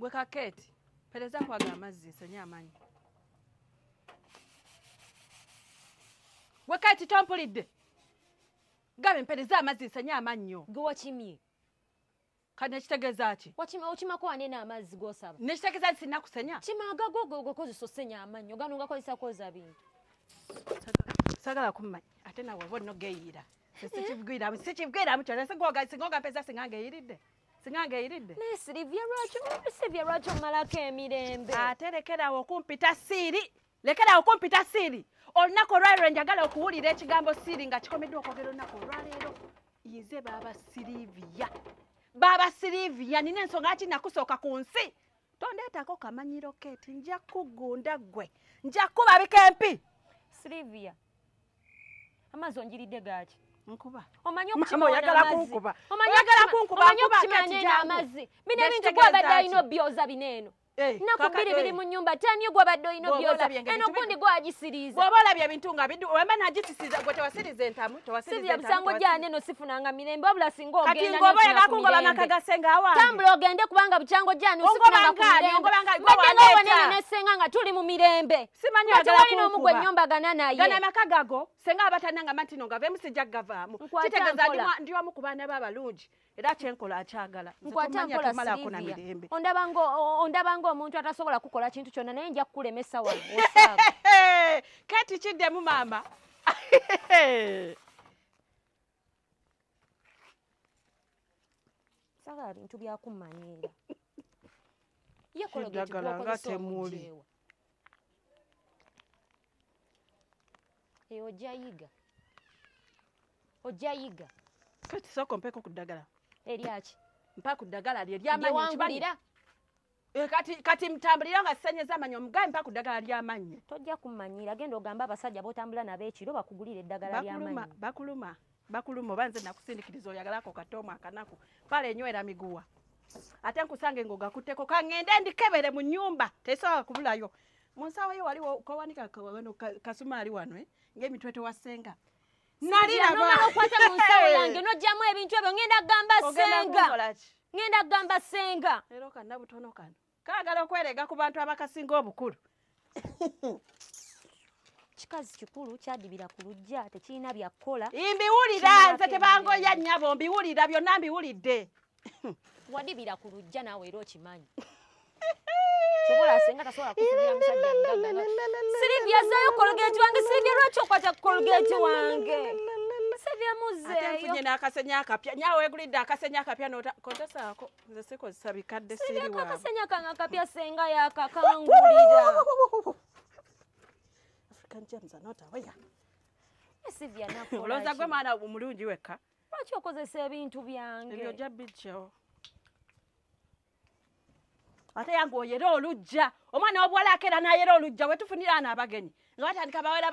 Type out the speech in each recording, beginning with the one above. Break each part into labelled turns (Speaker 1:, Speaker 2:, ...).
Speaker 1: Gwe kaketi. Pereza kwaga amazzi nsenya amanyi. Gwe kati tompulidde. Gabe mpereza amazzi nsenya amannyo.
Speaker 2: Gwe wakimye.
Speaker 1: Kane kitegeeza ki?
Speaker 2: Ochimako wanene amazzi gosaba.
Speaker 1: Ne kitegeeza sina kusenya.
Speaker 2: Chimaga gogo kozesa osenya amannyo gano ngakozesa koza bintu.
Speaker 1: Sagala kumanya ate nawe bonno geeyira. Sichivugiramu kyona singoga pesa singangeeyiridde. Singangeeyiridde.
Speaker 2: Ne Silvia lwaki malako emirembe.
Speaker 1: Ate lekerawo okumpita siiri. Lekerawo okumpita siiri. Olunaku olwaleero njagala okuwulira ekigambo siiri nga kikomeddwa okwogera olunaku olwaleero. Yize Baba Silvia. Baba Silvia nina ensonga ki nakusooka ku nsi. Tondeetako kamanyiro Keti nja kugunda ggwe. Nja kubabika empi.
Speaker 2: Silvia. Amazzi onjiridde gaaki?
Speaker 1: Nkuba.
Speaker 2: Omanyi
Speaker 1: okukima oyagala kunkuba.
Speaker 2: Oyagala kunkuba nkuba amazzi. Bino ebintu gwabadde alina obyoza bineeno. Naku biri mu nnyumba tani gwabadde olina obyoza. Eno gundi gwagisiriiza.
Speaker 1: Bw'oba olabye ebintu nga wemba nagitisiza gwe tewasiriza entamu.
Speaker 2: Silvia busango gyane no sifunanga mirembe wabula singa ogenda.
Speaker 1: Kati ng'oba oyagala kungoba nakagasenga awange.
Speaker 2: Tambula ogende kubanga busango gyane osifunanga ku mirembe. Mbadde wanene nesenga nga tuli mu mirembe.
Speaker 1: Simanyi oyagala kunkuba.
Speaker 2: Tewalina omu gwe nnyumbagana naye.
Speaker 1: Gana amaka gago senga abatananga matino nga vemu sijja gavaamu. Kitegeeza ndi wamu ku baana b'abalungi. Era kyenkola akyagala.
Speaker 2: Nkwata mpola Silvia. Ondabanga omuntu atasobola kukola kintu kyonna naye nja kukulemesa wano osaaga.
Speaker 1: Kati kiddemu maama.
Speaker 2: Sagala bintu byakumanyiira. Ye kologeti gwakozesa omujeewa. Ojja yiga.
Speaker 1: Kati soko mpeko ku ddagala.
Speaker 2: Eryaki?
Speaker 1: Mpa ku ddagala ly'amannyo
Speaker 2: kibanyira.
Speaker 1: Kati mtambulira nga senyeza amanyo mugaye mpa ku ddagala ly'amannyo.
Speaker 2: Tojja kumanyira genda ogamba abasajja botambula nabo ekiro bakugulira eddagala ly'amannyo.
Speaker 1: Bakuluma banze nakusindikiriza oyagalako katomo akanaku. Pale enywera miguwa. Ate nkusange ngo gakutteko kangende ndikebere mu nnyumba tesobola kubulayo. Munsawo yo waliwo kowanika kasumaali wano ng'emitwetwe wasenga.
Speaker 2: Nalira no kwata munsawo yange nojjamu ebintu ebyo ngenda gamba senga. Ngenda gamba senga.
Speaker 1: Ero kana butono kana. Kaagala okwerega ku bantu abakasinga obukulu.
Speaker 2: Kikazi kikulu kyadibira ku lujja tekirina byakola.
Speaker 1: Imbiwulira nze tebangoya nnyabo mbiwulira byonna mbiwulidde.
Speaker 2: Wadibira ku lujja naawe era okimanyi. Sobola senga tasobola kufunira musajja mugagga. Silvia zayo kologeti wange Silvia lwaki okwata kologeti wange. Silvia muzeeyo.
Speaker 1: Ate nfunye n'akasenya akapya nyawe egulidde akasenya akapya kontasaako nze sikozesa bikadde siiri waabwe.
Speaker 2: Silvia akasenya kange akapya senga yakakangulira.
Speaker 1: African James are not aware.
Speaker 2: Silvia nakola.
Speaker 1: Olowooza gwe mwana omulungi wekka.
Speaker 2: Lwaki okozesa ebintu byange?
Speaker 1: Ebyo ojja bijjawo. Ate yange oyera olujja. Omwana obuwala akeera n'ayera olujja wetufunira n'abagenyi. Nga batandika bawera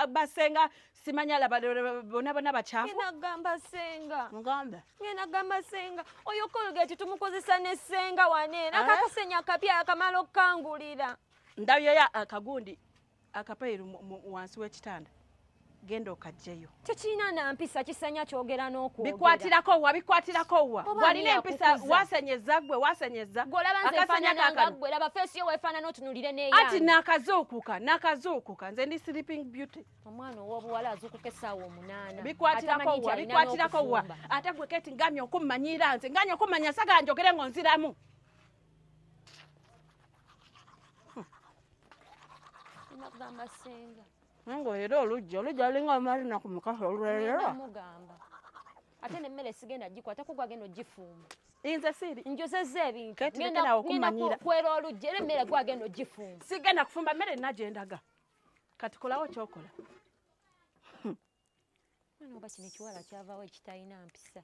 Speaker 1: basenga simanyala bonna bakyafu.
Speaker 2: Ngenda gamba senga.
Speaker 1: Ngamba.
Speaker 2: Ngenda gamba senga. Oyo kologeti tumukozesa ne senga wane. Nakakasenya akapya akamala okukangulira.
Speaker 1: Ndabyeyo akagundi akapayiru wansi w'ekitanda. Genda okajjeyo.
Speaker 2: Tekirina nampisa kisanya kyogera n'okwogera.
Speaker 1: Bikwatirako wa. Walina empisa wasenyeza gwe wasenyeza.
Speaker 2: Golaba nze faanana gwe laba face yo wefaanana otunulire n'eyange.
Speaker 1: Ati nakazuukuka nze ndi sleeping beauty.
Speaker 2: Omwana ow'obuwala azuukuka essaawa 8.
Speaker 1: Bikwatirako wa. Ate gwe Keti ngamya okummanyira nze nganya okummanya saga njogere ngonziramu.
Speaker 2: Nagamba senga.
Speaker 1: Ngo era olujja linga amalina ku mukasa olwera.
Speaker 2: Mugamba. Ate n'emmere sigenda gikwata kugwa agenda ogifumba.
Speaker 1: Inze siri.
Speaker 2: Njozezza ebintu.
Speaker 1: Ngenda okumanyira.
Speaker 2: Kwera olujja era emmere gwa agenda ogifumba.
Speaker 1: Sigenda kufumba mmere nagendaga. Kati kolawo kyokola.
Speaker 2: Mwana oba kino ekiwala kyavaawo ekitayina mpisa.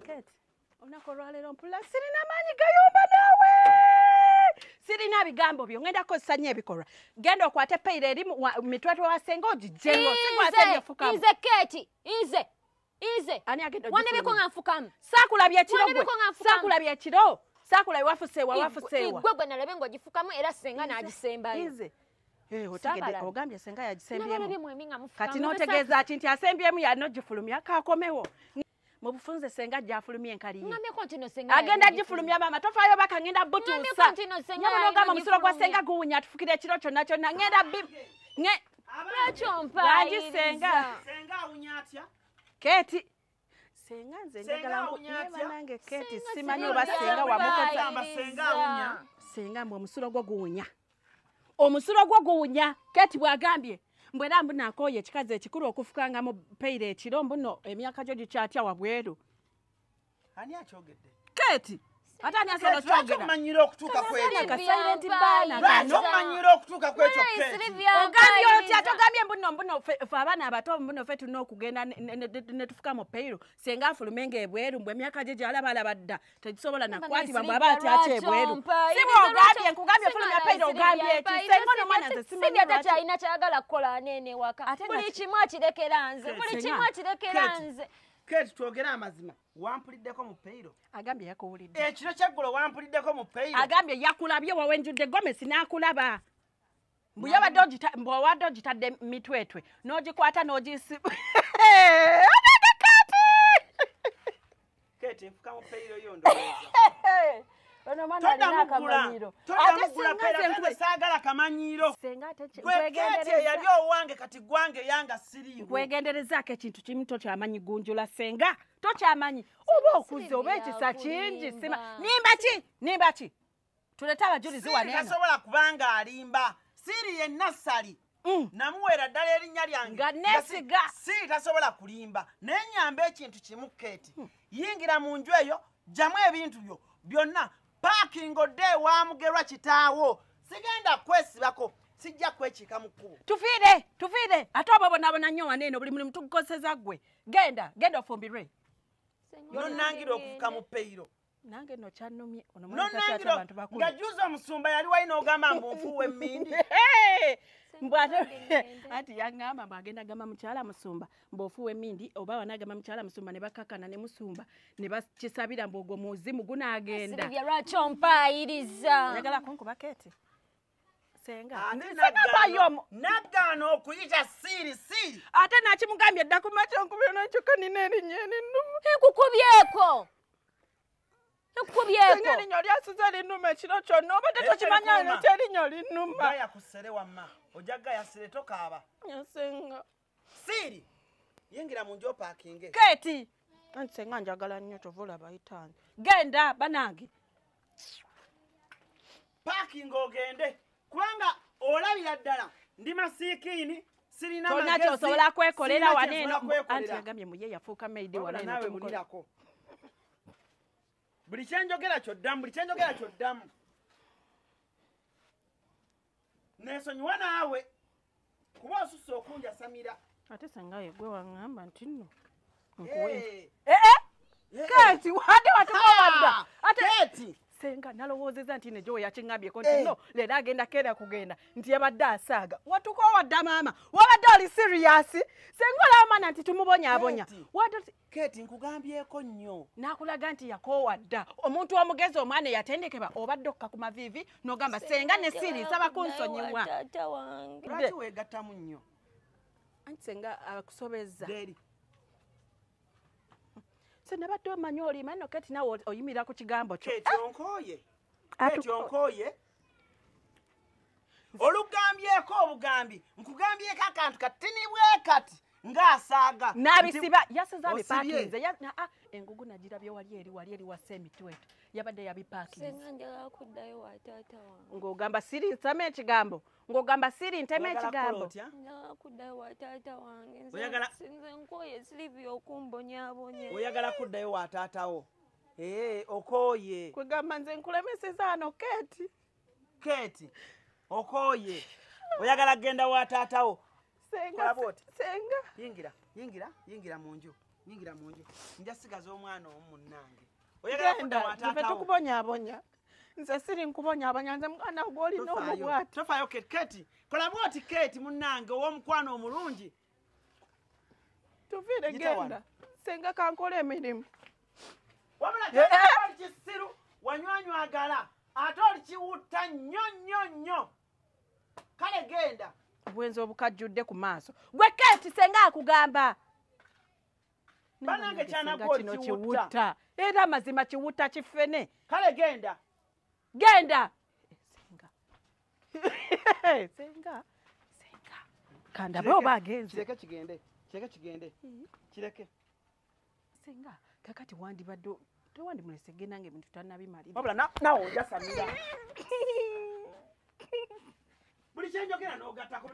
Speaker 1: Keti, olunaku olwaleero mpulira sirina maanyi gayomba naawe. Sirina bigambo byo ngenda kozesa nnyo ebikolwa. Genda okwate peyire eri mitwetwe wasenga ogijjengo.
Speaker 2: Nze Keti, nze.
Speaker 1: Ani agenda
Speaker 2: wane biko nga nfukamu.
Speaker 1: Saakulabye ekiro gwe. Saakulabye ekiro. Saakulabye wafuseewa.
Speaker 2: Gwe nalabye ng'ogifukamu era senga n'agisembayo.
Speaker 1: Nze. Otegedde ogambye senga yagisembyemu.
Speaker 2: Nalabye mwemi nga mufukamu.
Speaker 1: Kati n'otegeeza nti asembyemu yanogifulumya kaakomewo. mu bufunze senga jafulumye enkaliye
Speaker 2: Ngamye kontino senga.
Speaker 1: agenda gifulumya mama tofayo baka ngenda butusa
Speaker 2: Ngamye kontino senga.
Speaker 1: nyamunoga mu musiro gwa senga guwunya tufukire ekiro kyonna kyonna ngenda
Speaker 2: Lwaki ompayiriza?
Speaker 3: Senga awunya atya?
Speaker 1: Keti senga nze njagala nange Keti simanyi oba senga wamukoza
Speaker 3: senga awunya.
Speaker 1: senga mbwe omusiro gwo guwunya omusiro gwo guwunya Keti bwagambye mbwera mbuna akoye ekikazi ekikulu okufukanga mu peire ekiro mbuno emyaka gyo gikyatya wabweru
Speaker 3: Ani akyogedde?
Speaker 1: Keti ate ani asobola okyogera
Speaker 3: Manyira okutuuka kwekyo.
Speaker 1: ka silent bana
Speaker 3: Lwaki omanyira okutuuka kwekyo Keti?
Speaker 1: ogambye otya togambye mbuno fe abaana abato mbuno fe tulina okugenda ne tufuka mu peiro senga afulumenga ebweru mbwe emyaka gye gyalabalaba dda tegisobola nakwatibwa bw'aba atya ebweru siba ogambye nkugambye fulumya peiro ogambye eki senga ono mwana nze simanyi
Speaker 2: Singa takyalina kyagala kukola aneene waka. Buli kimu akirekera nze. Buli kimu akirekera nze.
Speaker 3: Keti twogera amazima. Wampuliddeko mu peiro.
Speaker 1: agambye yakuwulidde
Speaker 3: Ekiro kyeggulo wampuliddeko mu peiro.
Speaker 1: agambye yakulabye wawenjudde Gomesi n'akulaba mbuyabadde mbw'owadde ogitadde mitwetwe n'ogikwata n'ogisiba
Speaker 3: Keti nfuka mu peiro yo ndowooza.
Speaker 1: ono mwana alina akamanyiiro ate senga nze
Speaker 3: saagala kamanyiiro.
Speaker 1: senga ate
Speaker 3: Gwe Keti eyali owange kati gwange yanga siriiwo.
Speaker 1: kwegenderezaako ekintu kimu tokyamanyi gunjula senga tokyamanyi oba okuze oba ekisa kingi sima nimba ki tulete abajulizi waneeno
Speaker 3: tasobola kubanga alimba. Siri ye Nassali. Namuweera ddala erinnya lyange.
Speaker 1: Nga neesiga.
Speaker 3: Siri tasobola kulimba. Naye nyamba ekintu kimu Keti. Yingira mu nju eyo, gyamu ebintu byo byonna. Parking odde ewamugerwa kitaawo. Sigenda kwesibako. Sijja kwekiika mu kkubo.
Speaker 1: tufiire ate oba bonaabona nnyo waneeno buli mulimu tugukoseza ggwe genda ofumbirwe
Speaker 3: Nonnangira okufuka mu peiro.
Speaker 1: nange no kyannumye ono
Speaker 3: Nonnangira
Speaker 1: abantu bakulu
Speaker 3: nga juza omusumba yali walina ogamba mbu nfuuwa emmindi.
Speaker 1: ati yaŋŋamba mbwagenda gamba mukyala musumba mbw'ofuuwa emmindi oba wanagamba mukyala musumba ne bakakana ne musumba ne bakisabira mbu ogwo muzimu gunaagenda
Speaker 2: Sirivya lwaki ompayiriza?
Speaker 1: yagala kunkuba Keti senga
Speaker 3: Ate
Speaker 1: nagapayomo
Speaker 3: nagaana okuyita siri.
Speaker 1: ate nakimugambye edda ku makya nkubira n'ekyokka nina erinnya erinuma
Speaker 2: Nkukubyeko.
Speaker 1: senga erinnya olyasuza linnuma ekiro kyonna obadde tokimanya nti erinnya linnuma
Speaker 3: Gaya kusere wamma. Ojja gayasire tokaaba.
Speaker 1: senga
Speaker 3: Siri. Yingira mu nju opaakinge.
Speaker 1: Keti anti senga njagala nnyo tovula bayitaani genda banange
Speaker 3: Parking ogende. Kubanga olabira ddala ndi masiikiini sirina magezi.
Speaker 1: tolina kyosobola kwekolera
Speaker 3: sirina
Speaker 1: waneeno
Speaker 3: kyosobola kwekolera.
Speaker 1: anti yagambye muye yafuuka maidi
Speaker 3: Wabula
Speaker 1: waneeno
Speaker 3: naawe mulirako. Buli kyenjogera kyoddamu. Neesonyiwa naawe kuba osusse okunjasamira.
Speaker 1: ate senga yegwe waŋŋamba nti nno Keti wadde watukowadda ate
Speaker 3: Keti.
Speaker 1: senga nalowoozeza nti nejo yakiŋŋambyeko nti no leero agenda keera kugenda nti yabadde asaaga watukowadda maama wabadde oli siriyasi senga olaba maana nti tumubonyaabonya
Speaker 3: Keti nkugambyeko nnyo.
Speaker 1: n'akulaga nti yakoowadda omuntu omugezi omwana eyatendekebwa obadde okka ku maviivi n'ogamba senga ne siri nsaba kunsonyiwa
Speaker 2: Taata wange.
Speaker 3: Lwaki weegattamu nnyo?
Speaker 1: anti senga akusobezza
Speaker 3: Deri.
Speaker 1: se nabadde omanyi olima nno Keti nawe oyimira ku kigambo kyo
Speaker 3: Keti onkooye. Olugambyeko obugambi. Nkugambyeko akantu katini bwe kati. Ng'asaaga.
Speaker 1: n'abisiba yasiza
Speaker 3: Osibye.
Speaker 1: abipaakinze engugu nagirabye wali eri wassa emitwetwe yabadde yabipaakinze
Speaker 2: Senga njagala kuddayo wa taata wange.
Speaker 1: ng'ogamba siri nsame ekigambo ng'ogamba siri nteme ekigambo
Speaker 2: Njagala kuddayo wa taata wange.
Speaker 3: Oyagala-
Speaker 2: Nze nkooye Sirivya okumbonyaabonya.
Speaker 3: oyagala kuddayo wa taatawo. Okooye.
Speaker 1: kwegamba nze nkulemeseza ano Keti
Speaker 3: Keti. Okooye. Oyagala genda wa taatawo.
Speaker 1: senga
Speaker 3: Yingira mu nju. Nja sigaza omwana omu munnange. Oyagala kudda wa
Speaker 1: genda
Speaker 3: taatawo.
Speaker 1: tukubonyaabonya nze siri nkubonyaabonya nze mwana gw'olina omubwati
Speaker 3: Tofaayo Keti. Kola bw'oti Keti munnange ow'omukwano omulungi.
Speaker 1: tuviire
Speaker 3: Yita
Speaker 1: genda senga kankola emirimu
Speaker 3: Wabula oli kisiru wanywanywagala ate oli kiwutta nnyo. Kale genda.
Speaker 1: obwenzi obukajjudde ku maaso gwe Keti senga akugamba
Speaker 3: banange kyanagwa kiwutta
Speaker 1: era amazima kiwutta kifene
Speaker 3: kale genda
Speaker 1: genda senga kandabe oba agenze
Speaker 3: kireke
Speaker 1: senga kakati wandibadde tewandimulese genda nga ebintu tannabimalira
Speaker 3: wabula nawe ojasamira buli kyenjogera n'ogattako